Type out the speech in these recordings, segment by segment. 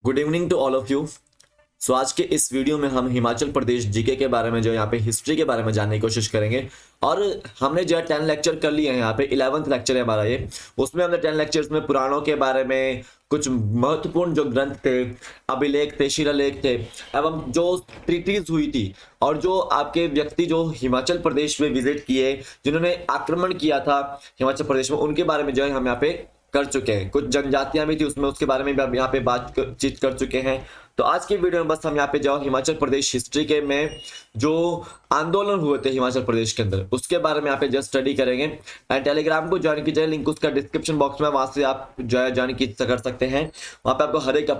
Good evening to all of you. So आज के इस वीडियो में हम हिमाचल प्रदेश जीके के बारे में जो यहाँ पे हिस्ट्री के बारे में जानने की कोशिश करेंगे। और हमने जो है 10 लेक्चर कर लिए हैं, यहाँ पे 11th लेक्चर है हमारा ये। उसमें हमने 10 लेक्चर्स में पुराणों के बारे में, कुछ महत्वपूर्ण जो ग्रंथ थे, अभिलेख थे, शिलालेख थे, एवं जो ट्रीटीज हुई थी और जो आपके व्यक्ति जो हिमाचल प्रदेश में विजिट किए, जिन्होंने आक्रमण किया था हिमाचल प्रदेश में, उनके बारे में जो है हम यहाँ पे कर चुके हैं। कुछ जनजातियां भी थी उसमें, उसके बारे में भी हम यहाँ पे बातचीत कर चुके हैं। तो आज की वीडियो में बस हम यहाँ पे जाओ हिमाचल प्रदेश हिस्ट्री के में जो आंदोलन हुए थे हिमाचल प्रदेश के अंदर, उसके बारे में यहाँ पे जस्ट स्टडी करेंगे। एंड टेलीग्राम को ज्वाइन कीजिए, लिंक उसका डिस्क्रिप्शन बॉक्स में, वहां से आप जो है ज्वाइन कर सकते हैं। वहां पे आपको हर एक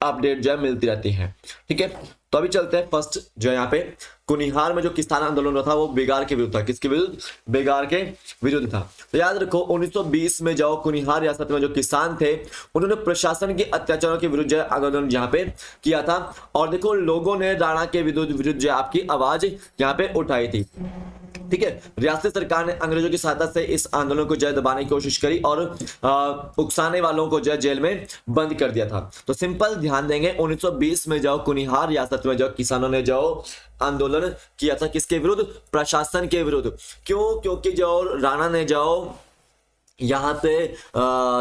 अपडेट जो है मिलती रहती है। ठीक है, तो अभी चलते हैं। फर्स्ट जो है यहाँ पे कुनिहार में जो किसान आंदोलन हुआ था वो बेगार के विरुद्ध था। किसके विरुद्ध? बेगार के विरुद्ध था। तो याद रखो 1920 में जाओ कुनिहार रियासत में जो किसान थे उन्होंने प्रशासन के अत्याचारों के विरुद्ध जो आंदोलन यहाँ पे किया था। और देखो लोगों ने राणा के विरुद्ध जो आपकी आवाज यहाँ पे उठाई थी। ठीक है, रियासती सरकार ने अंग्रेजों की सहायता से इस आंदोलन को जो दबाने की कोशिश करी और उकसाने वालों को जो जेल में बंद कर दिया था। तो सिंपल ध्यान देंगे, 1920 में जाओ कुनिहार रियासत में जाओ किसानों ने जो आंदोलन किया था किसके विरुद्ध? प्रशासन के विरुद्ध। क्यों? क्योंकि जो राणा ने जाओ यहाँ पे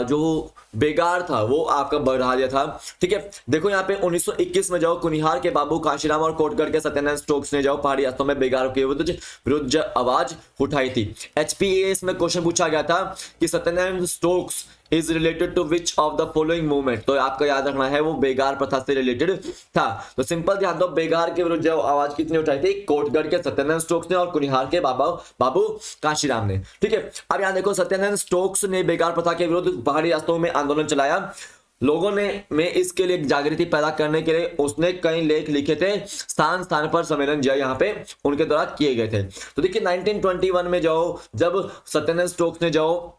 जो बेगार था वो आपका बढ़ा दिया था। ठीक है, देखो यहाँ पे 1921 में जाओ कुनिहार के बाबू काशीराम और कोटगढ़ के सत्यनारायण स्टोक्स ने जाओ पहाड़ी रास्तों में बेगार के विरुद्ध आवाज उठाई थी। एचपीएस में क्वेश्चन पूछा गया था कि Satyanarayan Stokes is related to which of the following movement. तो आपको याद रखना है वो बेगार प्रथा से रिलेटेड था। तो सिंपल ध्यान दो, बेगार के विरुद्ध जो आवाज किसने उठाई थी? कोटगढ़ के सत्यनारायण स्टोक्स ने और कुनिहार के बाबू काशीराम ने। ठीक है, अब यहाँ देखो सत्यनारायण स्टोक्स ने बेगार प्रथा के विरुद्ध पहाड़ी रास्तों में आंदोलन चलाया। लोगों ने में इसके लिए जागृति पैदा करने के लिए उसने कई लेख लिखे थे। स्थान स्थान पर सम्मेलन जो यहाँ पे उनके द्वारा किए गए थे। तो देखिए 1921 में जाओ जब सत्यनारायण स्टोक्स ने जाओ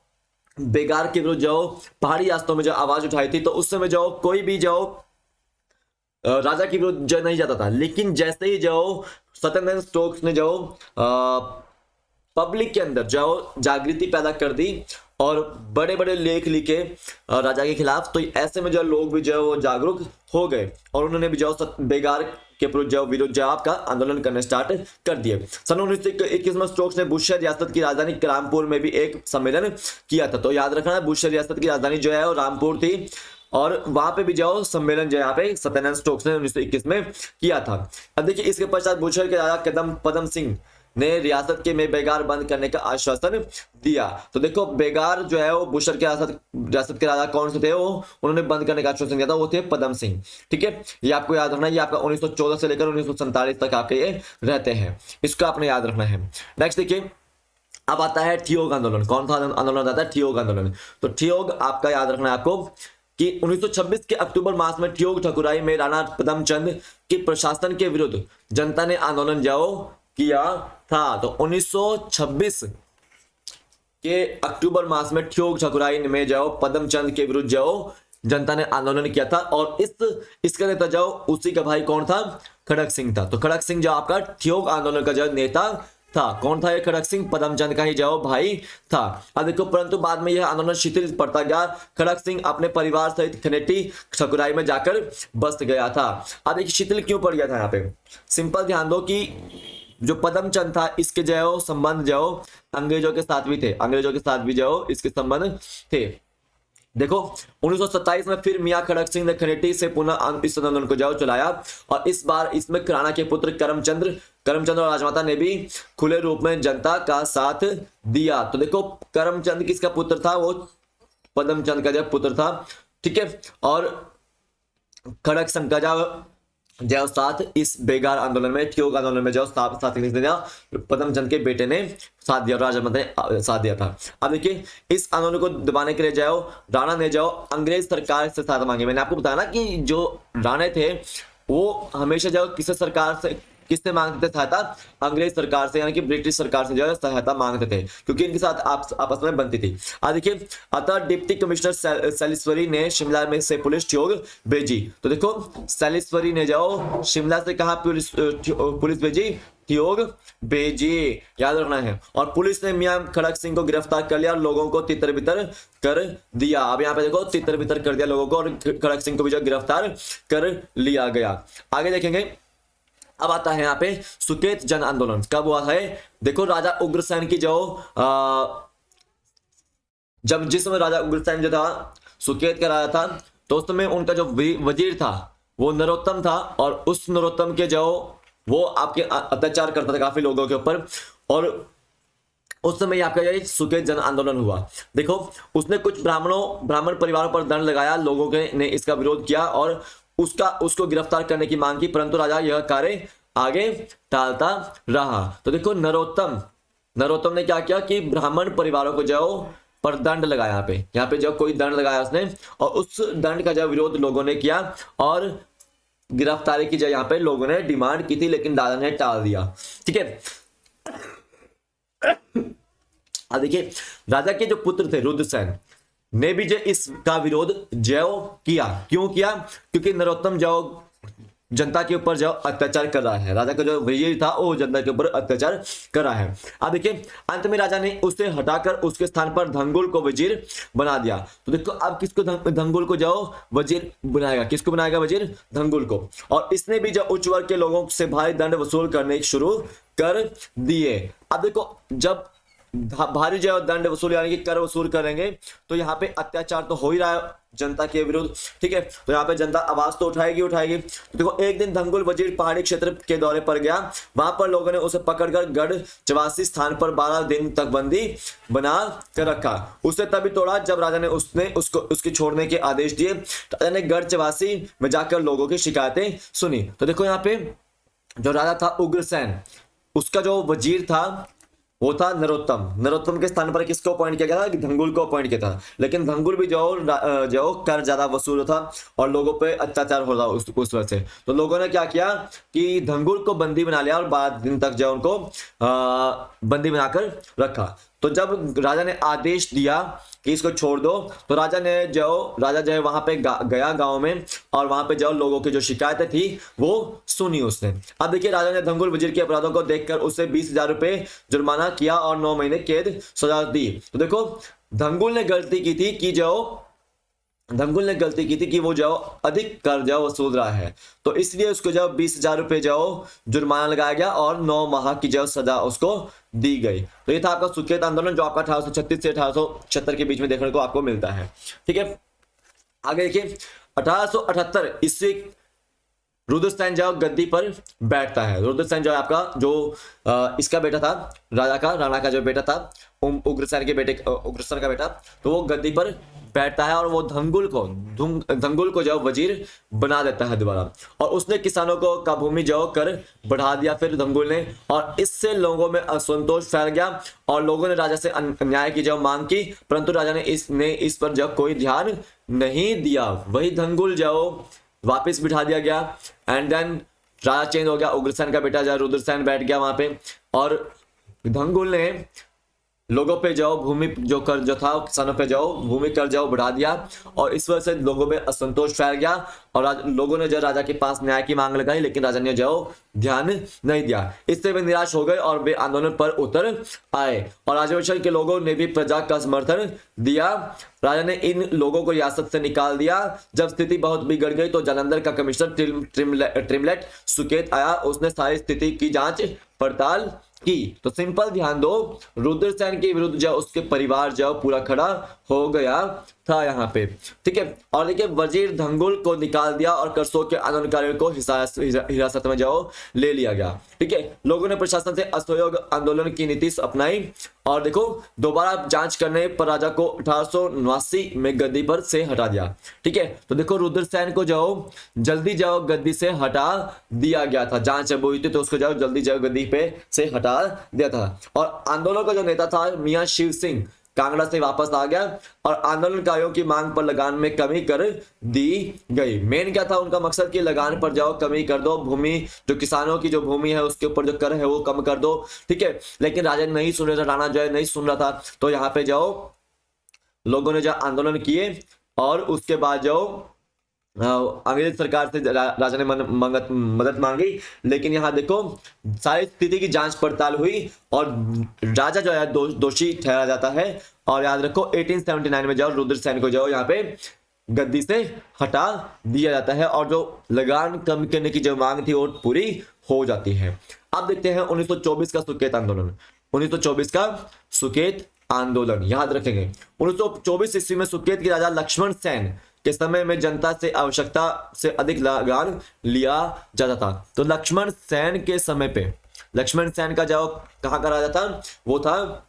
बेगार के विरुद्ध जाओ पहाड़ी रास्तों में जो आवाज उठाई थी, तो उस समय जाओ कोई भी जाओ राजा के विरुद्ध जो नहीं जाता था। लेकिन जैसे ही जाओ सत्यनारायण स्टोक्स ने जाओ पब्लिक के अंदर जाओ जागृति पैदा कर दी और बड़े बड़े लेख लिखे राजा के खिलाफ, तो ऐसे में जो लोग भी जो है वो जागरूक हो गए और उन्होंने भी जो बेगार के विरुद्ध जो आपका आंदोलन करने स्टार्ट कर दिए। सन 1921 में स्टोक्स ने बुशर रियासत की राजधानी रामपुर में भी एक सम्मेलन किया था। तो याद रखना है बुशर रियासत की राजधानी जो है वो रामपुर थी और वहां पे भी जाओ सम्मेलन जो यहाँ पे सत्यनारायण स्टोक्स ने 1921 में किया था। अब देखिए इसके पश्चात बुशर के राजा पदम सिंह ने रियासत के में बेगार बंद करने का आश्वासन दिया। तो देखो बेगार जो है वो बुशर के रियासत के राजा कौन से थे? वो उन्होंने बंद करने का आश्वासन दिया था, वो थे पदम सिंह। ठीक है, ये आपको याद रखना है। ये आपका 1914 से लेकर 1947 तक आपके ये रहते हैं, इसको आपने याद रखना है। नेक्स्ट देखिए, अब आता है ठियोग आंदोलन। कौन सा आंदोलन आता है? ठियोग आंदोलन। तो ठियोग आपका याद रखना है आपको कि 1926 के अक्टूबर मास में ठियोग ठकुराई में राणा पदमचंद के प्रशासन के विरुद्ध जनता ने आंदोलन जाओ किया था। तो 1926 के अक्टूबर मास में ठियोग ठकुराई में जाओ पदमचंद के विरुद्ध जाओ जनता ने आंदोलन किया था। और इसका नेता जाओ उसी का भाई कौन था? खड़क सिंह था। तो खड़क सिंह जो आपका ठियोग आंदोलन का जो नेता था, कौन था ये? खड़क सिंह पदमचंद का ही जाओ भाई था। अब देखो परंतु बाद में यह आंदोलन शिथिल पड़ता गया। खड़क सिंह अपने परिवार सहित खनेटी ठकुराई में जाकर बस गया था। अब देखिए शिथिल क्यों पड़ गया था यहाँ पे? सिंपल ध्यान दो कि जो पदमचंद था इसके जो संबंध जो अंग्रेजों के साथ भी थे, अंग्रेजों के साथ भी जो इसके संबंध थे। देखो 1927 में फिर मियां खड़क सिंह ने खनेटी से पुनः इस आंदोलन को चलाया और इस बार इसमें राणा के पुत्र करमचंद और राजमाता ने भी खुले रूप में जनता का साथ दिया। तो देखो करमचंद किसका पुत्र था? वो पदमचंद का जब पुत्र था। ठीक है, और खड़क सिंह का जो साथ इस बेगार आंदोलन में ठियोग आंदोलन में जो साथ दिया पदमचंद के बेटे ने साथ दिया, राजमाता ने साथ दिया था। अब देखिए इस आंदोलन को दबाने के लिए जाओ राणा ने जाओ अंग्रेज सरकार से साथ मांगे। मैंने आपको बताया ना कि जो राणा थे वो हमेशा जो किससे मांगते थे सहायता? अंग्रेज सरकार से, यानी कि ब्रिटिश सरकार से जो है सहायता मांगते थे, क्योंकि इनके साथ आपस में बनती थी। आज देखिए अतः डिप्टी कमिश्नर सैलिसबरी ने शिमला में से पुलिस ठियोग भेजी। तो देखो सैलिसबरी ने जाओ शिमला से कहा पुलिस भेजी? थियोग भेजिए, याद रखना है। और पुलिस ने मियां खड़क सिंह को गिरफ्तार कर लिया और लोगों को तितर बितर कर दिया। अब यहाँ पे देखो तितर बितर कर दिया लोगों को और खड़क सिंह को भी जो गिरफ्तार कर लिया गया। आगे देखेंगे। अब आता है यहाँ पे सुकेत जन आंदोलन कब हुआ है। देखो राजा उग्रसेन की जो जब जिस समय राजा उग्रसेन जो था सुकेत का राजा था, तो उस समय उनका जो वजीर था वो नरोत्तम था, और उस नरोत्तम के जो वो आपके अत्याचार करता था काफी लोगों के ऊपर, और उस समय आपका ये सुकेत जन आंदोलन हुआ। देखो उसने कुछ ब्राह्मण परिवारों पर दंड लगाया, लोगों के ने इसका विरोध किया और उसको गिरफ्तार करने की मांग की, परंतु राजा यह कार्य आगे टालता रहा। तो देखो नरोत्तम ने क्या किया कि ब्राह्मण परिवारों को जो पर दंड लगाया, यहाँ पे जो कोई दंड लगाया उसने, और उस दंड का जो विरोध लोगों ने किया और गिरफ्तारी की जो यहाँ पे लोगों ने डिमांड की थी, लेकिन राजा ने टाल दिया। ठीक है। अब देखिए राजा के जो पुत्र थे रुद्रसेन ने भी जो इसका विरोध जो किया। क्यों किया? क्योंकि नरोत्तम जो जनता के ऊपर जो अत्याचार कर रहा है, राजा का जो वजीर था वो जनता के ऊपर अत्याचार कर रहा है। अब देखिए अंत में राजा ने उसे हटाकर उसके स्थान पर धंगुल को वजीर बना दिया। तो देखो अब किसको धंगुल को जो वजीर बनाएगा, किसको बनाएगा वजीर? धंगुल को। और इसने भी जो उच्च वर्ग के लोगों से भारी दंड वसूल करने शुरू कर दिए। अब देखो जब भारी जो दंड वसूल यानी कि कर वसूल करेंगे, तो यहाँ पे अत्याचार तो हो ही रहा है जनता के विरुद्ध। ठीक है, तो यहाँ पे जनता आवाज तो उठाएगी। तो देखो एक दिन धंगुल वजीर पहाड़ी क्षेत्र के दौरे पर गया, वहां पर लोगों ने उसे पकड़कर गढ़ चवासी स्थान पर 12 दिन तक बंदी बना कर रखा। उसे तभी तोड़ा जब राजा ने उसके छोड़ने के आदेश दिए। राजा ने गढ़ चवासी में जाकर लोगों की शिकायतें सुनी। तो देखो यहाँ पे जो राजा था उग्रसेन, उसका जो वजीर था वो था नरोत्तम के स्थान पर किसको अपॉइंट किया गया था? धंगुल को अपॉइंट किया था। लेकिन धंगुल भी जो कर ज्यादा वसूल था और लोगों पे अत्याचार हो रहा उस वजह से, तो लोगों ने क्या किया कि धंगुल को बंदी बना लिया और 12 दिन तक जो उनको बंदी बनाकर रखा। तो जब राजा ने आदेश दिया कि इसको छोड़ दो, तो राजा जो है वहां पे गया गांव में, और वहां पे जो लोगों की जो शिकायतें थी वो सुनी उसने। अब देखिए राजा ने धंगुल वजीर के अपराधों को देखकर उसे 20,000 रुपए जुर्माना किया और 9 महीने कैद सजा दी। तो देखो धंगुल ने गलती की थी कि वो जो अधिक कर जो वसूल रहा है, तो इसलिए उसको जो 20,000 रुपए जो जुर्माना लगाया गया और 9 माह की जो सजा उसको दी गई। तो ये था आपका सुकेत आंदोलन, जो आपका 1836 से 1876 के बीच में देखने को आपको मिलता है। ठीक है, आगे देखिए 1878 ईस्वी रुद्रसेन जो गद्दी पर बैठता है। रुद्रसेन जो है आपका जो इसका बेटा था, राणा का जो बेटा था, उग्रसेन का बेटा, तो वो गद्दी पर बैठता है और वो धंगुल को जो वजीर बना देता है दोबारा। और उसने किसानों का भूमि जो कर बढ़ा दिया फिर धंगुल ने, और इससे लोगों में असंतोष फैल गया और लोगों ने राजा से अन्याय की जो मांग की, परंतु राजा ने इस पर जो कोई ध्यान नहीं दिया। वही धंगुल जो वापस बिठा दिया गया, एंड देन राजा चेंज हो गया, उग्रसेन का बेटा जो रुद्रसेन बैठ गया वहां पे, और धंगुल ने लोगों पे जाओ भूमि जो कर जो था किसानों पे जाओ भूमि कर जाओ बढ़ा दिया, और इस वजह से लोगों में असंतोष फैल गया और लोगों ने जो राजा के पास न्याय की मांग लगाई, लेकिन राजा ने जो ध्यान नहीं दिया। इससे वे निराश हो गए और वे आंदोलन पर उतर आए, और राजवंश के लोगों ने भी प्रजा का समर्थन दिया। राजा ने इन लोगों को रियासत से निकाल दिया। जब स्थिति बहुत बिगड़ गई तो जालंधर का कमिश्नर ट्रिमलेट सुकेत आया। उसने सारी स्थिति की जांच पड़ताल की। तो सिंपल ध्यान दो, रुद्रसेन के विरुद्ध जो उसके परिवार जो पूरा खड़ा हो गया था यहाँ पे। ठीक है, और देखिए वजीर धंगुल को निकाल दिया और करसों के आंदोलनकारियों को हिरासत में जाओ ले लिया गया। ठीक है, लोगों ने प्रशासन से असहयोग आंदोलन की नीति अपनाई, और देखो दोबारा जांच करने पर राजा को 1879 में गद्दी पर से हटा दिया। ठीक है, तो देखो रुद्रसेन को जो जल्दी जाओ गद्दी से हटा दिया गया था, जांच जब हुई थी तो उसको जाओ जल्दी जाओ गद्दी पे से हटा दिया था। और आंदोलन का जो नेता था मियां शिव सिंह कांगड़ा से वापस आ गया और आंदोलनकारियों की मांग पर लगान में कमी कर दी गई। मेन क्या था उनका मकसद कि लगान पर जाओ कमी कर दो, भूमि जो किसानों की जो भूमि है उसके ऊपर जो कर है वो कम कर दो। ठीक है, लेकिन राजा नहीं सुन रहा था, राणा जो है नहीं सुन रहा था, तो यहाँ पे जाओ लोगों ने जो आंदोलन किए और उसके बाद जो अंग्रेज सरकार से राजा ने मदद मांगी, लेकिन यहाँ देखो सारी स्थिति की जांच पड़ताल हुई और राजा जो है दोषी ठहरा जाता है। और याद रखो 1879 में जाओ रुद्रसेन को जाओ यहाँ पे गद्दी से हटा दिया जाता है और जो लगान कम करने की जो मांग थी वो पूरी हो जाती है। अब देखते हैं 1924 का सुकेत आंदोलन। 1924 का सुकेत आंदोलन याद रखेंगे। 1924 ईस्वी में सुकेत के राजा लक्ष्मण सेन के समय में जनता से आवश्यकता से अधिक लगान लिया जाता था। तो लक्ष्मण सेन के समय पे, लक्ष्मण सेन का जो कहाँ का राजा था, वो था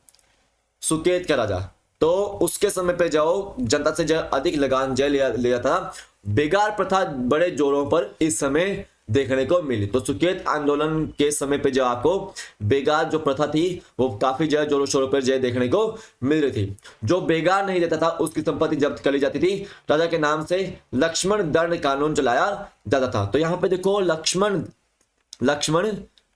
सुकेत का राजा। तो उसके समय पे जाओ जनता से जो अधिक लगान जय लिया था। बेगार प्रथा बड़े जोरों पर इस समय देखने को मिली। तो सुकेत आंदोलन के समय पे जो आपको बेगार जो प्रथा थी वो काफी जय जोरों शोरों पर जय देखने को मिल रही थी। जो बेगार नहीं देता था उसकी संपत्ति जब्त कर ली जाती थी। राजा के नाम से लक्ष्मण दंड कानून चलाया जाता था। तो यहाँ पे देखो लक्ष्मण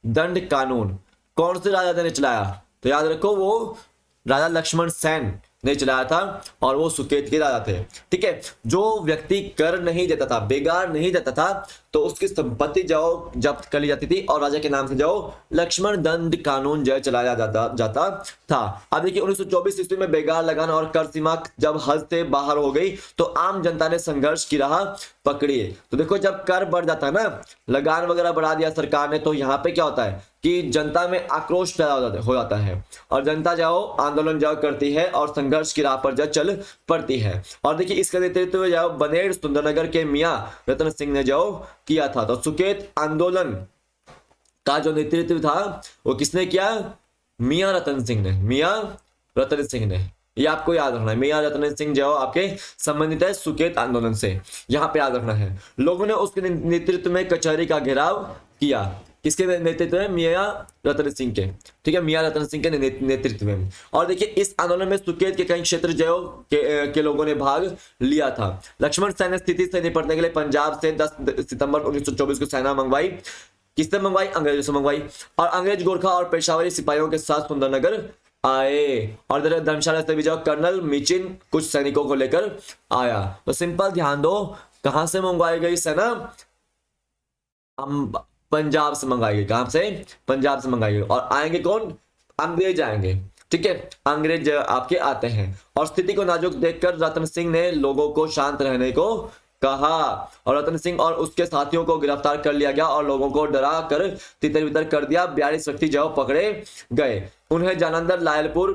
दंड कानून कौन से राजा ने चलाया, तो याद रखो वो राजा लक्ष्मण सेन ने चलाया था और वो सुकेत के राजा थे। ठीक है, जो व्यक्ति कर नहीं देता था, बेगार नहीं देता था, तो उसकी संपत्ति जाओ जब्त कर ली जाती थी और राजा के नाम से जाओ लक्ष्मण दंड कानून जय चलाया जाता था। अब देखिए 1924 ईस्वी में बेगार लगान और कर सीमा जब हद से बाहर हो गई तो आम जनता ने संघर्ष की राह पकड़ी। तो देखो जब कर बढ़ जाता है ना, लगान वगैरह बढ़ा दिया सरकार ने, तो यहाँ पे क्या होता है कि जनता में आक्रोश पैदा हो जाता है और जनता जाओ आंदोलन जाओ करती है और संघर्ष की राह पर चल पड़ती है। और देखिए इसका नेतृत्व में जाओ बनेड़ सुंदरनगर के मियां रतन सिंह ने जाओ किया था। तो सुकेत आंदोलन का जो नेतृत्व था वो किसने किया, मियां रतन सिंह ने। ये आपको याद रखना है, मियां रतन सिंह जो आपके संबंधित है सुकेत आंदोलन से, यहाँ पे याद रखना है। लोगों ने उसके नेतृत्व में कचहरी का घेराव किया। किसके नेतृत्व में, मियां रतन सिंह के। ठीक है, मियां रतन सिंह के नेतृत्व में। और देखिए इस आंदोलन में सुकेत के कई क्षेत्र जो के लोगों ने भाग लिया था। लक्ष्मण सेन ने स्थिति से निपटने के लिए पंजाब से 10 सितंबर 1924 को सेना मंगवाई। किससे मंगवाई, अंग्रेजों से मंगवाई। और अंग्रेज गोरखा और पेशावरी सिपाहियों के साथ सुंदरनगर आए और धर्मशाला से भी जाओ कर्नल मिचिन कुछ सैनिकों को लेकर आया। तो सिंपल ध्यान दो, कहां से मंगवाई गई सेना, पंजाब से मंगाई गई। कहां से, पंजाब से मंगाई गई। और आएंगे कौन, अंग्रेज आएंगे। ठीक है, अंग्रेज आपके आते हैं। और स्थिति को नाजुक देखकर रतन सिंह ने लोगों को शांत रहने को कहा और रतन सिंह और उसके साथियों को गिरफ्तार कर लिया गया और लोगों को डरा कर तितर बितर कर दिया। 42 व्यक्ति जो पकड़े गए, उन्हें जालंधर, लायलपुर,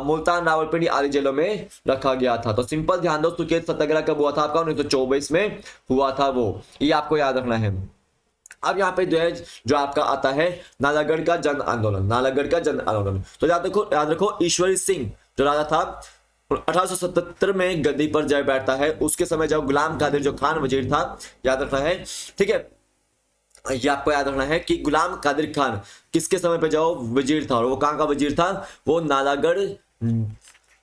मुल्तान, रावलपिंडी आदि जेलों में रखा गया था। तो सिंपल ध्यान दो, सुकेत सत्याग्रह कब हुआ था आपका, 1924 में हुआ था वो, ये आपको याद रखना है। अब यहाँ पे जो आपका आता है नालागढ़ का जन आंदोलन। तो याद रखो ईश्वरी सिंह जो राजा था 1877 में गद्दी पर जय बैठता है। उसके समय जब गुलाम कादिर जो खान वजीर था, याद रखना है। ठीक है, ये आपको याद रखना है कि गुलाम कादिर खान किसके समय पे जाओ वजीर था, और वो कहाँ का वजीर था, वो नालागढ़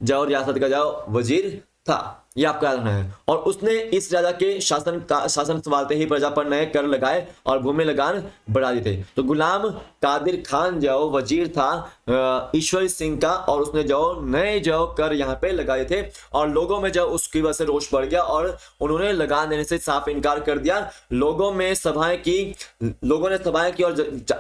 जाओ रियासत का जाओ वजीर था। ये आपको याद रखना है। और उसने इस राजा के शासन संभालते ही प्रजा पर नए कर लगाए और भूमि लगान बढ़ा दिए थे। तो गुलाम कादिर खान जो वजीर था ईश्वर सिंह का, और उसने जो नए जो कर यहाँ पे लगाए थे और लोगों में जो उसकी वजह से रोष बढ़ गया और उन्होंने लगान देने से साफ इनकार कर दिया। लोगों ने सभाएं की और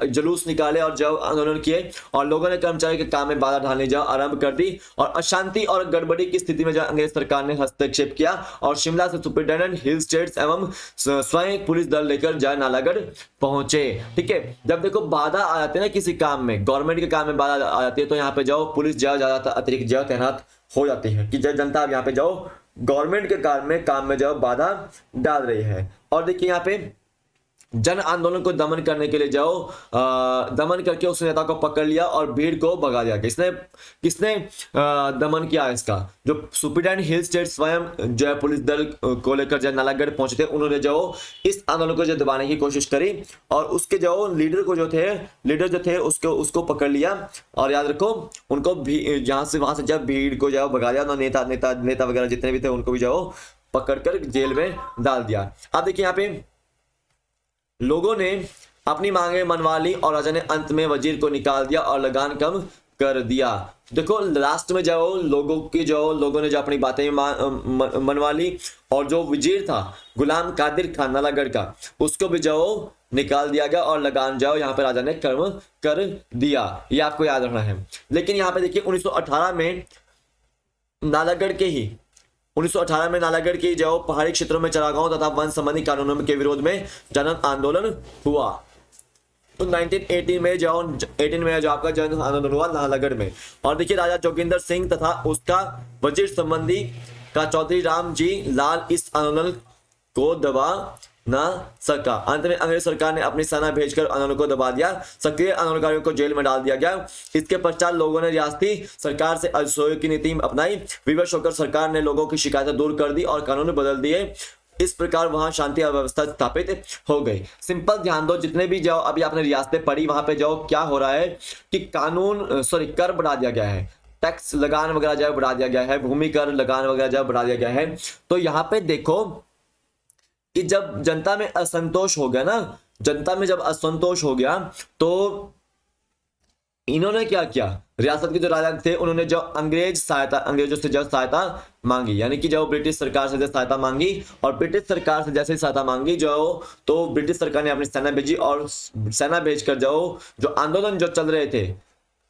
जुलूस निकाले और जब आंदोलन किए और लोगों ने कर्मचारी के काम में बाधा डालने जो आरंभ कर दी। और अशांति और गड़बड़ी की स्थिति में जो अंग्रेज सरकार ने हस्तक्षेप किया और शिमला से सुपरिटेंडेंट हिल स्टेट्स एवं स्वयं पुलिस दल लेकर जय नालागढ़ पहुंचे। ठीक है, जब देखो बाधा आ जाती है ना किसी काम में, गवर्नमेंट के काम में बाधा आ जाती है, तो यहाँ पे जाओ पुलिस ज्यादा अतिरिक्त जगह तैनात हो जाती है कि जब जनता अब यहाँ पे जाओ गवर्नमेंट के काम में जाओ बाधा डाल रही है। और देखिए यहाँ पे जन आंदोलन को दमन करने के लिए दमन करके उस नेता को पकड़ लिया और भीड़ को भगा दिया। किसने दमन किया इसका, जो सुपरिटेंडेंट हिल स्टेट स्वयं जो पुलिस दल को लेकर जब नालागढ़ पहुंचे थे, उन्होंने जो इस आंदोलन को जो दबाने की कोशिश करी और उसके जो लीडर जो थे उसको पकड़ लिया। और याद रखो उनको भी वहां से जब भीड़ को जो भगा दिया, नेता वगैरह जितने भी थे उनको भी जो पकड़कर जेल में डाल दिया। अब देखिए यहाँ पे लोगों ने अपनी मांगे मनवा ली और राजा ने अंत में वजीर को निकाल दिया और लगान कम कर दिया। देखो लास्ट में जो लोगों ने जो अपनी बातें मनवा ली, और जो वजीर था गुलाम कादिर खान नालागढ़ का, उसको भी जो निकाल दिया गया और लगान जाओ यहाँ पे राजा ने कर्म कर दिया। ये आपको याद रखना है। लेकिन यहाँ पे देखिए 1918 में नालागढ़ के ही 1918 में नालागढ़ की जो पहाड़ी क्षेत्रों में चरागाहों तथा वन संबंधी कानूनों के विरोध में जन आंदोलन हुआ। तो 1918 में जो आपका जन आंदोलन हुआ नालागढ़ में। और देखिए राजा जोगिंदर सिंह तथा उसका वजीर संबंधी का चौधरी राम जी लाल इस आंदोलन को दबा ना सका। अंत में अंग्रेज सरकार ने अपनी सेना भेजकर आंदोलन को दबा दिया। सक्रिय आंदोलनकारियों को जेल में डाल दिया गया। इसके पश्चात लोगों ने रियासती सरकार से असहयोग की नीति अपनाई। विवश होकर सरकार ने लोगों की शिकायतें दूर कर दी और कानून बदल दिए। इस प्रकार वहां शांति व्यवस्था स्थापित हो गई। सिंपल ध्यान दो, जितने भी जाओ अभी आपने रियासतें पढ़ी, वहां पे जाओ क्या हो रहा है कि कर बढ़ा दिया गया है, टैक्स लगान वगैरह जो बढ़ा दिया गया है, भूमि कर लगान वगैरह जो बढ़ा दिया गया है। तो यहाँ पे देखो कि जब जनता में असंतोष हो गया ना, जनता में जब असंतोष हो गया तो इन्होंने क्या किया, रियासत के जो राजा थे उन्होंने जो अंग्रेजों से जो सहायता मांगी, यानी कि जो ब्रिटिश सरकार से जो सहायता मांगी, और ब्रिटिश सरकार से जैसे सहायता मांगी तो ब्रिटिश सरकार ने अपनी सेना भेजी, और सेना भेजकर जो आंदोलन जो चल रहे थे,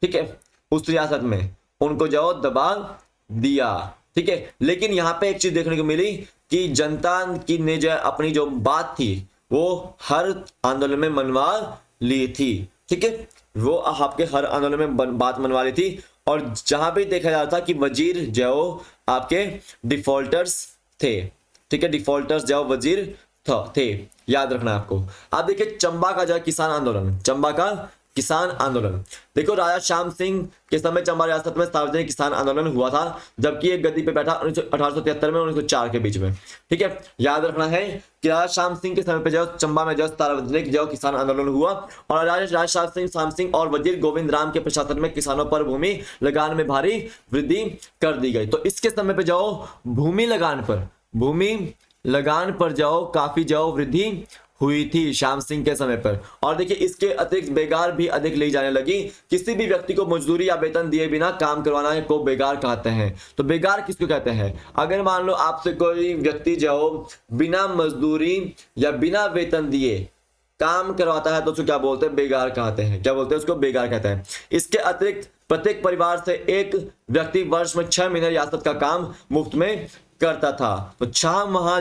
ठीक है, उस रियासत में उनको दबा दिया। ठीक है, लेकिन यहाँ पे एक चीज देखने को मिली कि जनता की ने जो अपनी जो बात थी वो हर आंदोलन में मनवा ली थी। ठीक है, वो आपके हर आंदोलन में बात मनवा ली थी। और जहां भी देखा जा रहा था कि वजीर जो आपके डिफॉल्टर्स थे, ठीक है, डिफॉल्टर्स जो वजीर थे, याद रखना आपको। आप देखिए चंबा का जो किसान आंदोलन, चंबा का किसान आंदोलन, देखो राजा श्याम सिंह के समय चंबा रियासत में सार्वजनिक किसान आंदोलन हुआ था, जबकि एक गद्दी पे बैठा 1873 में 1904 के बीच में। ठीक है, याद रखना है कि राजा श्याम सिंह के समय पे चंबा में सार्वजनिक किसान आंदोलन हुआ, और राजा श्याम सिंह और वजीर गोविंद राम के प्रशासन में किसानों पर भूमि लगान में भारी वृद्धि कर दी गई। तो इसके समय पे भूमि लगान पर काफी वृद्धि हुई थी श्याम सिंह के समय पर। और देखिए इसके अतिरिक्त बेगार भी अधिक ली जाने लगी। किसी भी व्यक्ति को मजदूरी या वेतन दिए बिना काम करवाना को बेगार कहते हैं। तो बेगार किसको कहते हैं? अगर मान लो आपसे कोई व्यक्ति बिना मजदूरी या बिना वेतन दिए काम करवाता है तो उसको क्या बोलते हैं? बेगार कहते हैं। क्या बोलते हैं? उसको बेगार कहते हैं। इसके अतिरिक्त प्रत्येक परिवार से एक व्यक्ति वर्ष में 6 महीने रियासत का काम मुफ्त में करता था। तो 6 माह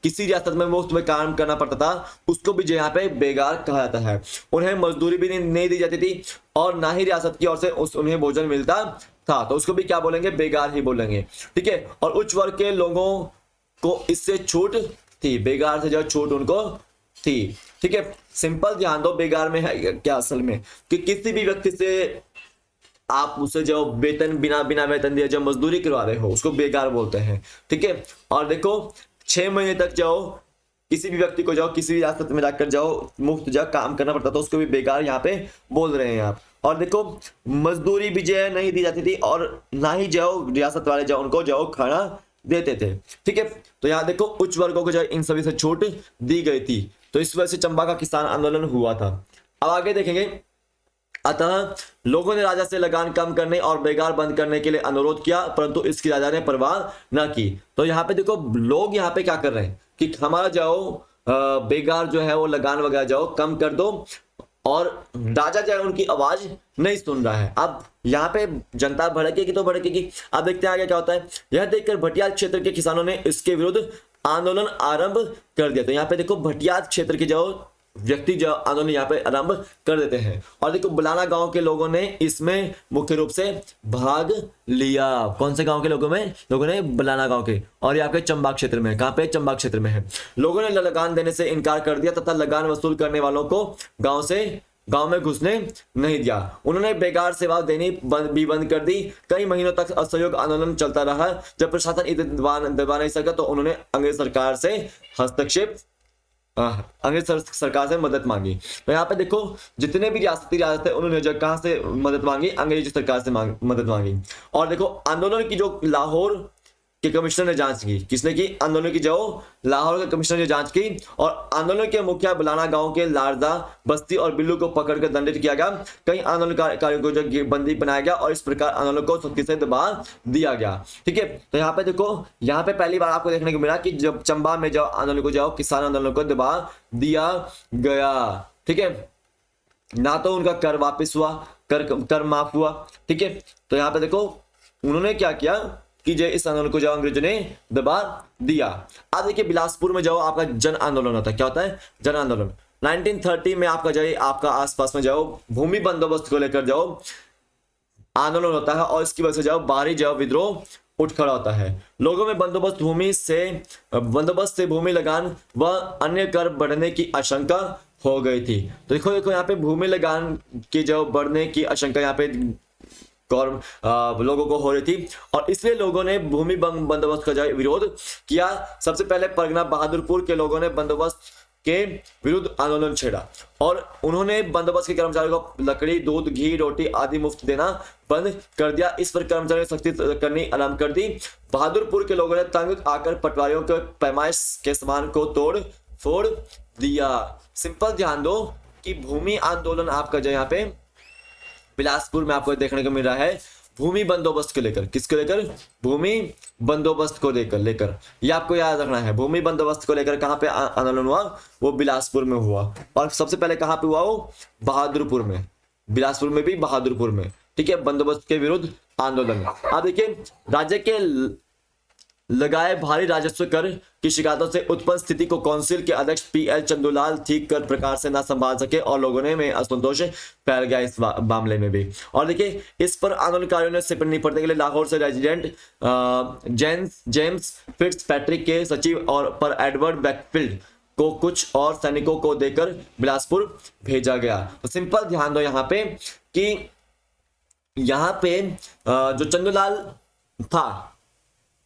किसी रियासत में मुफ्त में काम करना पड़ता था, उसको भी यहाँ पे बेगार कहा जाता है। उन्हें मजदूरी भी नहीं दी जाती थी, और ना ही रियासत की ओर से उन्हें भोजन मिलता था, तो उसको भी क्या बोलेंगे? बेगार ही बोलेंगे। ठीक है, और उच्च वर्ग के लोगों को इससे छूट थी, बेगार से छूट उनको थी। ठीक है, सिंपल ध्यान दो, बेगार में है क्या असल में कि किसी भी व्यक्ति से आप उसे वेतन बिना वेतन दिए मजदूरी करवा रहे हो, उसको बेगार बोलते हैं। ठीक है, और देखो 6 महीने तक किसी भी व्यक्ति को किसी भी रियासत में जाकर मुफ्त काम करना पड़ता, तो उसको भी बेगार यहाँ पे बोल रहे हैं आप। और देखो मजदूरी भी नहीं दी जाती थी, और ना ही रियासत वाले उनको खाना देते थे। ठीक है, तो यहाँ देखो उच्च वर्गों को इन सभी से छूट दी गई थी। तो इस वजह से चंबा का किसान आंदोलन हुआ था। अब आगे देखेंगे। अतः लोगों ने राजा से लगान कम करने और बेगार बंद करने के लिए अनुरोध किया, परंतु इसकी राजा ने परवाह न की। तो यहाँ पे देखो लोग यहाँ पे क्या कर रहे हैं कि हमारा बेगार है वो लगान वगैरह कम कर दो, और राजा उनकी आवाज नहीं सुन रहा है। अब यहाँ पे जनता भड़केगी तो भड़केगी। अब देखते हैं आगे क्या होता है। यह देखकर भटियात क्षेत्र के किसानों ने इसके विरुद्ध आंदोलन आरंभ कर दिया। तो यहाँ पे देखो भटियात क्षेत्र के व्यक्ति आंदोलन यहाँ पे आरंभ कर देते हैं। और देखो बलाना गांव के लोगों ने इसमें मुख्य रूप से भाग लिया। कौन से गांव के लोगों ने बलाना गांव के, और यहाँ पे चंबा क्षेत्र में। कहाँ पे? चंबा क्षेत्र में है। लोगों ने लगान देने से इनकार कर दिया तथा लगान वसूल करने वालों को गांव में घुसने नहीं दिया। उन्होंने बेगार सेवा देनी भी बंद कर दी। कई महीनों तक असहयोग आंदोलन चलता रहा। जब प्रशासन इसे दबा नहीं सका तो उन्होंने अंग्रेज सरकार से मदद मांगी। तो यहाँ पे देखो जितने भी रियासत है उन्होंने कहाँ से मदद मांगी? अंग्रेजी सरकार से मदद मांगी। और देखो आंदोलन की लाहौर के कमिश्नर ने जांच की। किसने की? आंदोलन की जो लाहौर के कमिश्नर ने जांच की और आंदोलन के मुखिया बुलाना गांव के लारदा बस्ती और बिल्लू को पकड़कर दंडित किया गया। कई आंदोलनकारियों को जो बंदी बनाया गया और इस प्रकार आंदोलन को सख्ती से दबा दिया गया। ठीक है, तो यहाँ पे देखो, यहाँ पे पहली बार आपको देखने को मिला कि जब चंबा में जो आंदोलन को जाओ किसान आंदोलन को दबा दिया गया। ठीक है, ना तो उनका कर वापस हुआ, कर माफ हुआ। ठीक है, तो यहाँ पे देखो उन्होंने क्या किया कि जो इस आंदोलन को जो अंग्रेजों ने दबा दिया। अब देखिए बिलासपुर में जाओ आपका जन आंदोलन होता है। क्या होता है? जन आंदोलन। 1930 में आपका जो आपका आसपास में जाओ भूमि बंदोबस्त को लेकर जाओ आंदोलन होता है और इसकी वजह से जाओ बाहरी जाओ विद्रोह उठ खड़ा होता है। लोगों में बंदोबस्त से भूमि लगान व अन्य कर बढ़ने की आशंका हो गई थी। तो देखो देखो यहाँ पे भूमि लगान की जो बढ़ने की आशंका यहाँ पे लोगों को हो रही थी और इसलिए लोगों ने भूमि बंदोबस्त का विरोध किया। सबसे पहले परगना बहादुरपुर के लोगों ने बंदोबस्त के विरुद्ध आंदोलन छेड़ा और उन्होंने बंदोबस्त के कर्मचारियों को लकड़ी, दूध, घी, रोटी आदि मुफ्त देना बंद कर दिया। इस पर कर्मचारियों ने सख्ती करनी आरंभ कर दी। बहादुरपुर के लोगों ने तंग आकर पटवारियों के पैमाइश के सामान को तोड़ फोड़ दिया। सिंपल ध्यान दो कि भूमि आंदोलन आपका जो यहाँ पे बिलासपुर में आपको देखने को मिल रहा है भूमि बंदोबस्त को लेकर। किसको लेकर? भूमि बंदोबस्त को लेकर ये आपको याद रखना है। भूमि बंदोबस्त को लेकर कहां पे आंदोलन हुआ? वो बिलासपुर में हुआ। और सबसे पहले कहां पे हुआ? वो बहादुरपुर में। बिलासपुर में भी, बहादुरपुर में। ठीक है, बंदोबस्त के विरुद्ध आंदोलन। अब देखिए राज्य के लगाए भारी राजस्व कर की शिकायतों से उत्पन्न स्थिति को काउंसिल के अध्यक्ष पीएल चंदूलाल ठीक कर प्रकार से ना संभाल सके और लोगों ने में असंतोष फैल गया इस मामले में भी। और देखिए इस पर आंदोलनकारियों ने सिपट निपटने के लिए लाहौर से रेजिडेंट जेम्स फिट्स पैट्रिक के सचिव और पर एडवर्ड बैकफील्ड को कुछ और सैनिकों को देकर बिलासपुर भेजा गया। तो सिंपल ध्यान दो यहाँ पे कि यहाँ पे जो चंदूलाल था,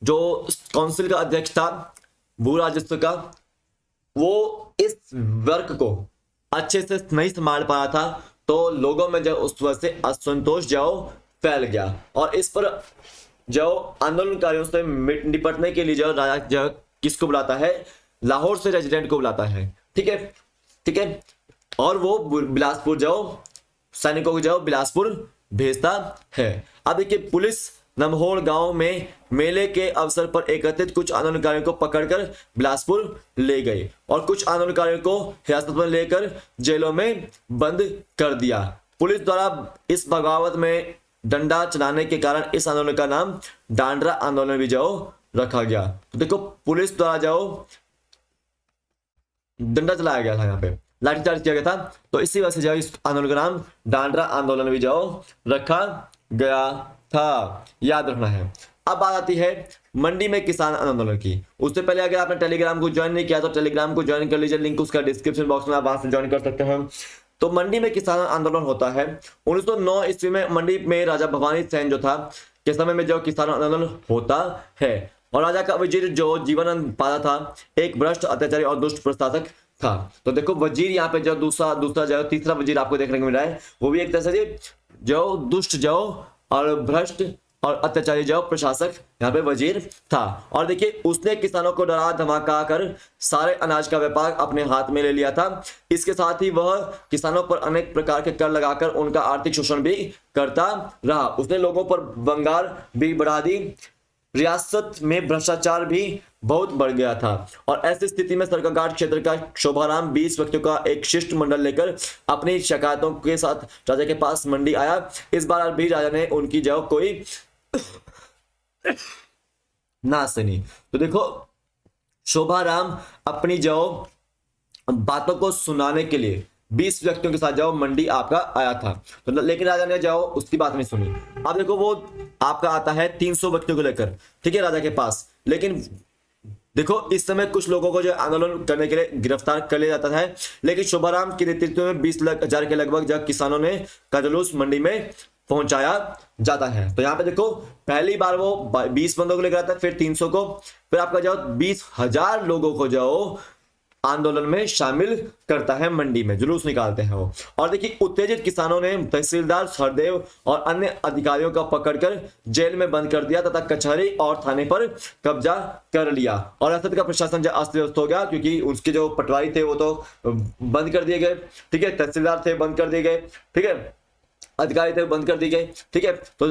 जो काउंसिल का अध्यक्ष था भू राजस्व का, वो इस वर्क को अच्छे से नहीं संभाल पा रहा था। तो लोगों में जो उस वजह से असंतोष जो फैल गया और इस पर जो आंदोलनकारियों से निपटने के लिए जो राजा जो किसको बुलाता है? लाहौर से रेजिडेंट को बुलाता है। ठीक है, ठीक है, और वो बिलासपुर जाओ सैनिकों को जाओ बिलासपुर भेजता है। अब देखिए पुलिस नमहोर गांव में मेले के अवसर पर एकत्रित कुछ आंदोलनकारियों को पकड़कर बिलासपुर ले गए और कुछ आंदोलनकारियों को हिरासत में लेकर जेलों में बंद कर दिया। पुलिस द्वारा इस बगावत में डंडा चलाने के कारण इस आंदोलन का नाम डांडरा आंदोलन भी जाओ रखा गया। तो देखो पुलिस द्वारा जाओ डंडा चलाया गया था, यहाँ पे लाठीचार्ज किया गया था, तो इसी वजह से जाओ इस आंदोलन का नाम डांडरा आंदोलन भी जाओ रखा गया था। याद रखना है। अब बात आती है मंडी में किसान आंदोलन की। उससे पहले अगर आपने टेलीग्राम को ज्वाइन नहीं किया तो टेलीग्राम को ज्वाइन कर लीजिए, लिंक उसका डिस्क्रिप्शन बॉक्स में, आप वहां से ज्वाइन कर सकते हैं। तो मंडी में किसान आंदोलन होता है 1909 ईस्वी में। मंडी में राजा भवानी सेन जो था के समय में जो किसान आंदोलन होता है और राजा का वजीर जो जीवनानंद पाला था एक भ्रष्ट, अत्याचारी और दुष्ट प्रशासक था। तो देखो वजीर यहाँ पे जो दूसरा जो तीसरा वजीर आपको देखने को मिल रहा है वो भी एक तरह से जो दुष्ट जो और भ्रष्ट और अत्याचारी जो प्रशासक यहाँ पे वजीर था। और देखिए उसने किसानों को डरा धमका कर सारे अनाज का व्यापार अपने हाथ में ले लिया था। इसके साथ ही वह किसानों पर अनेक प्रकार के कर लगाकर उनका आर्थिक शोषण भी करता रहा। उसने लोगों पर बंगार भी बढ़ा दी। रियासत में भ्रष्टाचार भी बहुत बढ़ गया था और ऐसी स्थिति में सरकाघाट क्षेत्र का शोभाराम 20 व्यक्तियों का एक शिष्ट मंडल लेकर अपनी शिकायतों के साथ राजा के पास मंडी आया। इस बार भी राजा ने उनकी जो कोई ना सुनी। तो देखो शोभाराम अपनी जो बातों को सुनाने के लिए 20 व्यक्तियों के साथ जाओ मंडी आपका आया था, तो लेकिन राजा ने जाओ उसकी बात नहीं सुनी। अब देखो वो आपका आता है 300 व्यक्तियों को लेकर, ठीक है, राजा के पास। लेकिन देखो इस समय कुछ लोगों को जो आंदोलन करने के लिए गिरफ्तार कर लिया जाता है, लेकिन शोभाराम के नेतृत्व में 20,000 के लगभग जब किसानों ने का जुलूस मंडी में पहुंचाया जाता है। तो यहाँ पे देखो पहली बार वो 20 बंदों को लेकर आता है, फिर 300 को, फिर आपका जाओ 20,000 लोगों को जाओ आंदोलन में शामिल करता है, मंडी में जुलूस निकालते हैं वो। और देखिए उत्तेजित किसानों ने तहसीलदार सरदेव और अन्य अधिकारियों को पकड़कर जेल में बंद कर दिया तथा कचहरी और थाने पर कब्जा कर लिया। और रियासत का प्रशासन जो अस्त व्यस्त हो गया, क्योंकि उसके जो पटवारी थे वो तो बंद कर दिए गए, ठीक है, तहसीलदार थे बंद कर दिए गए, ठीक है, अधिकारी थे बंद कर दी गई, ठीक है। तो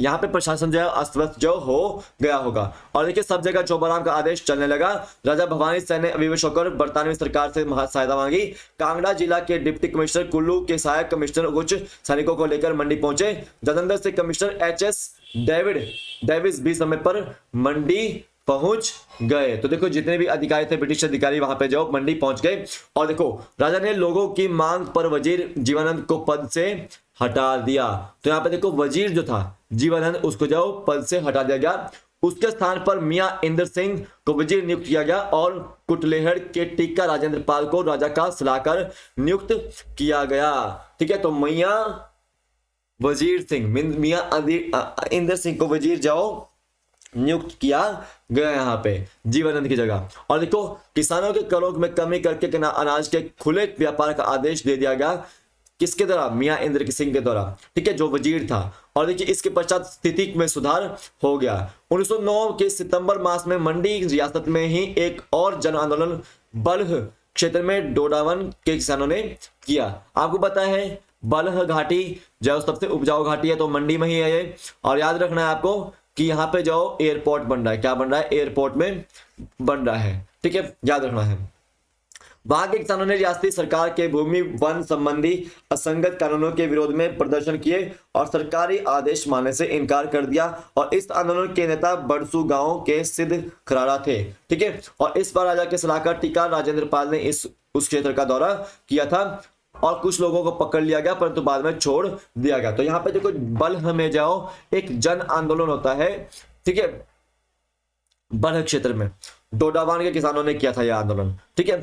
यहाँ पे प्रशासन जो है अस्त व्यस्त जो हो गया होगा। और देखिए सब जगह चौबराम का आदेश चलने लगा। राजा भवानी सैन ने अविवश होकर बरतानवी सरकार से सहायता मांगी। कांगड़ा जिला के डिप्टी कमिश्नर कुल्लू के सहायक कमिश्नर कुछ सैनिकों को लेकर मंडी पहुंचे। जलंधर से कमिश्नर एच.एस. डेविस भी समय पर मंडी पहुंच गए। तो देखो जितने भी अधिकारी थे, ब्रिटिश अधिकारी वहां पे जो मंडी पहुंच गए। और देखो राजा ने लोगों की मांग पर वजीर जीवानंद को पद से हटा दिया। तो यहाँ पे देखो वजीर जो था जीवानंद, उसको जो पद से हटा दिया गया। उसके स्थान पर मियां इंद्र सिंह को वजीर नियुक्त किया गया और कुटलेहड़ के टीका राजेंद्र पाल को राजा का सलाहकार नियुक्त किया गया, ठीक है। तो मियां वजीर सिंह, मियां इंद्र सिंह को वजीर जाओ नियुक्त किया गया यहाँ पे जीवानंद की जगह। और देखो किसानों के करों में कमी करके अनाज के खुले व्यापार का आदेश दे दिया गया। किसके द्वारा? मियां इंद्र सिंह के द्वारा, ठीक है, जो वजीर था। और देखिए इसके पश्चात स्थिति में सुधार हो गया। 1909 के सितंबर मास में मंडी रियासत में ही एक और जन आंदोलन बल्ह क्षेत्र में डोडावन के किसानों ने किया। आपको पता है बल्ह घाटी जो सबसे उपजाऊ घाटी है, तो मंडी में ही है ये। और याद रखना है आपको कि यहाँ पे जो एयरपोर्ट बन रहा है, क्या बन रहा है? एयरपोर्ट में बन रहा है, ठीक है, याद रखना है। वहां के किसानों ने रियासती सरकार के भूमि वन संबंधी असंगत कानूनों के विरोध में प्रदर्शन किए और सरकारी आदेश मानने से इनकार कर दिया। और इस आंदोलन के नेता बड़सू गांव के सिद्ध खराड़ा थे, ठीक है। और इस बार राजा के सलाहकार टीका राजेंद्र पाल ने उस क्षेत्र का दौरा किया था और कुछ लोगों को पकड़ लिया गया, परंतु बाद में छोड़ दिया गया। तो यहाँ पे देखो बल्ह में जाओ एक जन आंदोलन होता है, ठीक है, बल्ह क्षेत्र में डोडावान के किसानों ने किया था यह आंदोलन, ठीक है।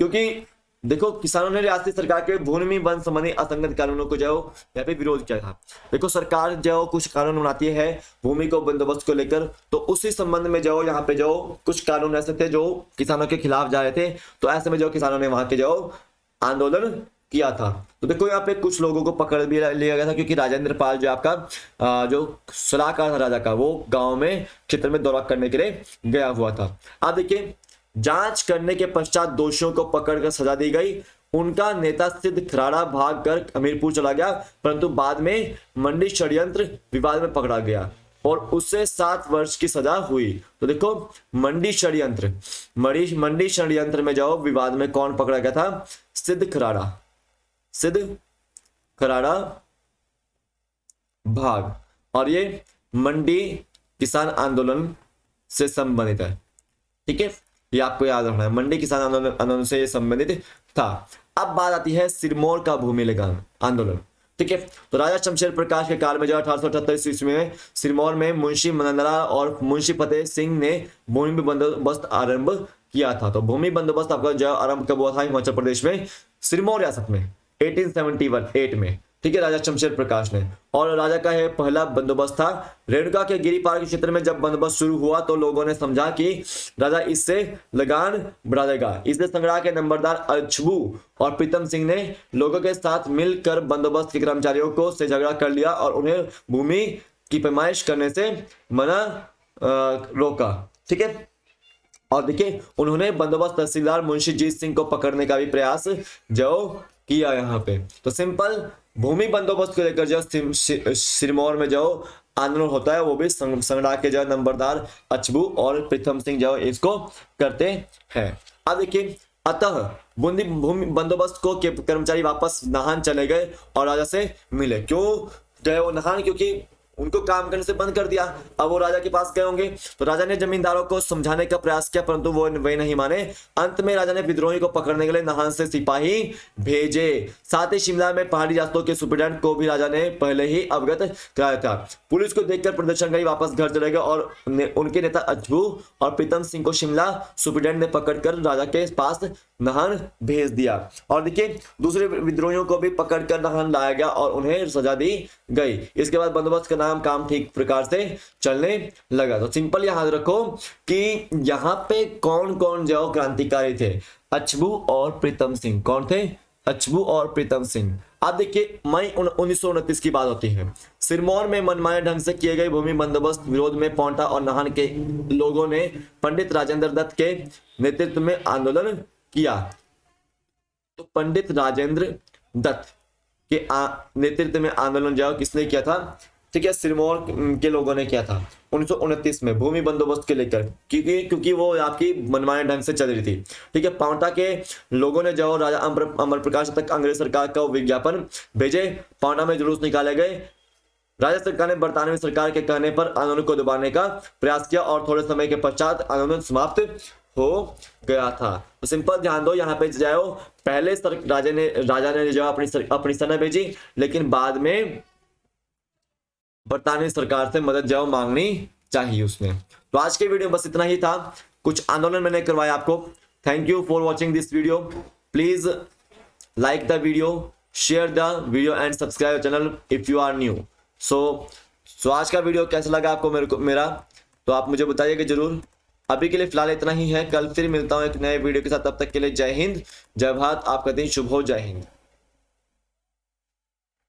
क्योंकि देखो किसानों ने रियासती सरकार के भूमि वन संबंधी असंगत कानूनों को जो यहाँ पे विरोध किया था। देखो सरकार जो कुछ कानून बनाती है भूमि को बंदोबस्त को लेकर, तो उसी संबंध में जो यहाँ पे जो कुछ कानून ऐसे थे जो किसानों के खिलाफ जा रहे थे। तो ऐसे में जो किसानों ने वहां के जो आंदोलन किया था। तो देखो यहाँ पे कुछ लोगों को पकड़ भी लिया गया था, क्योंकि राजेंद्र पाल जो आपका जो सलाहकार था राजा का, वो गांव में क्षेत्र में दौरा करने के लिए गया हुआ था। अब देखिए जांच करने के पश्चात दोषियों को पकड़कर सजा दी गई। उनका नेता सिद्ध खराड़ा भागकर हमीरपुर चला गया, परंतु बाद में मंडी षड्यंत्र विवाद में पकड़ा गया और उससे 7 वर्ष की सजा हुई। तो देखो मंडी षड्यंत्र में जाओ विवाद में कौन पकड़ा गया था? सिद्ध खराड़ा भाग। और ये मंडी किसान आंदोलन से संबंधित है, ठीक है, ये आपको याद रखना है। मंडी किसान आंदोलन से ये संबंधित था। अब बात आती है सिरमौर का भूमि लगान आंदोलन, ठीक है। तो राजा शमशेर प्रकाश के काल में जो 1878 ईस्वी में सिरमौर में मुंशी मनंदरा और मुंशी फतेह सिंह ने भूमि बंदोबस्त आरंभ किया था। तो भूमि बंदोबस्त आपका जो आरंभ कब हुआ था? हिमाचल प्रदेश में सिरमौर रियासत में 1878 में, ठीक है, राजा शमशेर प्रकाश ने। और राजा का यह पहला बंदोबस्त था। रेणुका के गिरिपार के क्षेत्र में जब बंदोबस्त शुरू हुआ तो लोगों ने समझा कि राजा इससे लगान बढ़ा देगा। इसलिए संगड़ा के नंबरदार अछबू और प्रीतम सिंह ने लोगों के साथ मिलकर बंदोबस्त के कर्मचारियों को से झगड़ा कर लिया और उन्हें भूमि की पैमाइश करने से मना रोका, ठीक है। और देखिए उन्होंने बंदोबस्त तहसीलदार मुंशी जीत सिंह को पकड़ने का भी प्रयास जो किया यहाँ पे। तो सिंपल भूमि बंदोबस्त को लेकर जो सिरमौर में जो आंदोलन होता है वो भी संगड़ा के जो नंबरदार अछबू और प्रीतम सिंह जो इसको करते हैं। अब देखिए अतः भूमि बंदोबस्त को के कर्मचारी वापस नाहन चले गए और राजा से मिले। क्यों गए वो नाहन? क्योंकि उनको काम करने से बंद कर दिया। अब वो राजा के पास गए होंगे। तो राजा ने जमींदारों को समझाने का प्रयास किया, परंतु वो वे नहीं माने। अंत में राजा ने विद्रोही को पकड़ने के लिए नाहन से सिपाही भेजे। साथ ही शिमला में पहाड़ी रियासतों के सुप्रीटेंडेंट को भी राजा ने पहले ही अवगत कराया था। पुलिस को देखकर प्रदर्शनकारी वापस घर चले गए और उनके नेता अछबू और प्रीतम सिंह को शिमला सुप्रीटेंडेंट ने पकड़कर राजा के पास नाहन भेज दिया। और देखिए दूसरे विद्रोहियों को भी पकड़कर नाहन लाया गया और उन्हें सजा दी गई। इसके बाद बंदोबस्त नाम काम ठीक प्रकार से चलने लगा। तो सिंपल याद रखो कि यहाँ पे कौन कौन जो क्रांतिकारी थे, अछबू और प्रीतम सिंह। कौन थे? अछबू और प्रीतम सिंह। अब देखिए मई 1929 की बात होती है। सिरमौर में मनमाने ढंग से किए गए भूमि बंदोबस्त विरोध में पांवटा और नाहन के लोगों ने पंडित राजेंद्र दत्त के नेतृत्व में आंदोलन किया। तो पंडित राजेंद्र दत्त के नेतृत्व में आंदोलन जो किसने किया था? ठीक है, सिरमौर के लोगों ने किया था 1929 में भूमि बंदोबस्त के लेकर, क्योंकि वो आपकी मनमाने ढंग से चल रही थी। ठीक है, पांवटा के लोगों ने जो राजा अमर प्रकाश तक अंग्रेज सरकार का विज्ञापन भेजे, पांवटा में जुलूस निकाले गए। राज्य सरकार ने बरतानवी सरकार के कहने पर आंदोलन को दबाने का प्रयास किया और थोड़े समय के पश्चात आंदोलन समाप्त हो गया था। तो सिंपल ध्यान दो, यहाँ पे जाओ पहले राजा ने जो अपनी सेना भेजी, लेकिन बाद में बरतानवी सरकार से मदद जो मांगनी चाहिए उसने। तो आज के वीडियो में बस इतना ही था। कुछ आंदोलन मैंने करवाया आपको। Thank you for watching this video. Please like the video, share the video and subscribe channel if you are new. So आज का वीडियो कैसा लगा आपको मेरा तो आप मुझे बताइएगा जरूर। अभी के लिए फिलहाल इतना ही है, कल फिर मिलता हूँ एक नए वीडियो के साथ। तब तक के लिए जय हिंद, जय भारत, आपका दिन शुभ हो। जय हिंद।